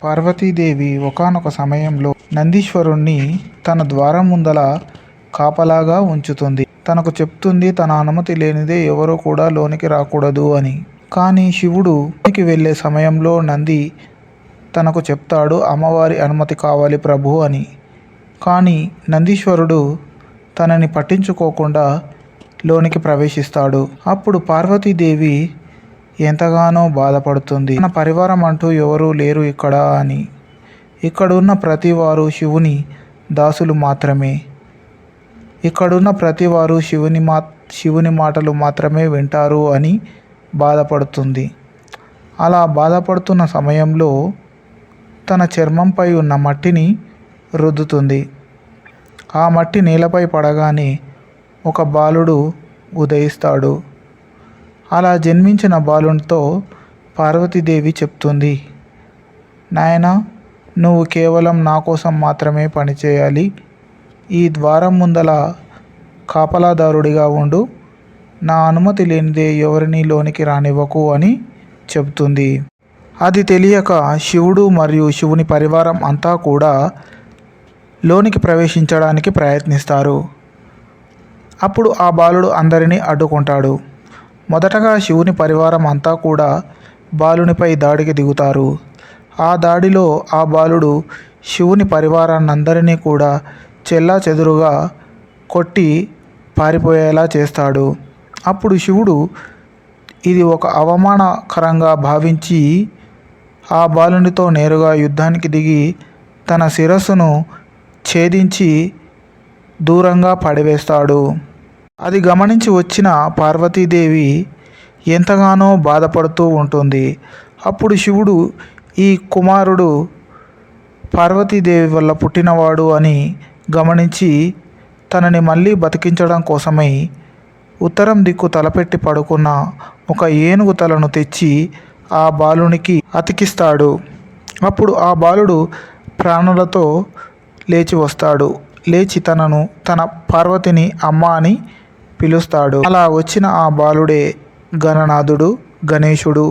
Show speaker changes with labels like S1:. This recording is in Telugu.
S1: పార్వతీదేవి ఒకానొక సమయంలో నందీశ్వరుణ్ణి తన ద్వారం ముందల కాపలాగా ఉంచుతుంది. తనకు చెప్తుంది తన అనుమతి లేనిదే ఎవరూ కూడా లోనికి రాకూడదు అని. కానీ శివుడు లోనికి వెళ్ళే సమయంలో నంది తనకు చెప్తాడు, అమ్మవారి అనుమతి కావాలి ప్రభు అని. కానీ నందీశ్వరుడు తనని పట్టించుకోకుండా లోనికి ప్రవేశిస్తాడు. అప్పుడు పార్వతీదేవి ఎంతగానో బాధపడుతుంది. తన పరివారం అంటూ ఎవరూ లేరు ఇక్కడ అని. ఇక్కడున్న ప్రతివారు శివుని దాసులు మాత్రమే. ఇక్కడున్న ప్రతివారు శివుని మాటలు మాత్రమే వింటారు అని బాధపడుతుంది. అలా బాధపడుతున్న సమయంలో తన చర్మంపై ఉన్న మట్టిని రుద్దుతుంది. ఆ మట్టి నేలపై పడగానే ఒక బాలుడు ఉదయిస్తాడు. అలా జన్మించిన బాలునితో పార్వతీదేవి చెప్తుంది, నాయనా, నువ్వు కేవలం నా కోసం మాత్రమే పనిచేయాలి. ఈ ద్వారం ముందల కాపలాదారుడిగా ఉండు. నా అనుమతి లేనిదే ఎవరిని లోనికి రానివ్వకు అని చెబుతుంది. అది తెలియక శివుడు మరియు శివుని పరివారం అంతా కూడా లోనికి ప్రవేశించడానికి ప్రయత్నిస్తారు. అప్పుడు ఆ బాలుడు అందరినీ అడ్డుకుంటాడు. మొదటగా శివుని పరివారం అంతా కూడా బాలునిపై దాడికి దిగుతారు. ఆ దాడిలో ఆ బాలుడు శివుని పరివారాన్నందరినీ కూడా చెల్లాచెదురుగా కొట్టి పారిపోయేలా చేస్తాడు. అప్పుడు శివుడు ఇది ఒక అవమానకరంగా భావించి ఆ బాలునితో నేరుగా యుద్ధానికి దిగి తన శిరస్సును ఛేదించి దూరంగా పడివేస్తాడు. అది గమనించి వచ్చిన పార్వతీదేవి ఎంతగానో బాధపడుతూ ఉంటుంది. అప్పుడు శివుడు ఈ కుమారుడు పార్వతీదేవి వల్ల పుట్టినవాడు అని గమనించి తనని మళ్ళీ బతికించడం కోసమై ఉత్తరం దిక్కు తలపెట్టి పడుకున్న ఒక ఏనుగు తలను తెచ్చి ఆ బాలునికి అతికిస్తాడు. అప్పుడు ఆ బాలుడు ప్రాణులతో లేచి వస్తాడు. లేచి తన పార్వతిని అమ్మ అని పిలుస్తాడు. అలా వచ్చిన ఆ బాలుడే గణనాథుడు, గణేశుడు,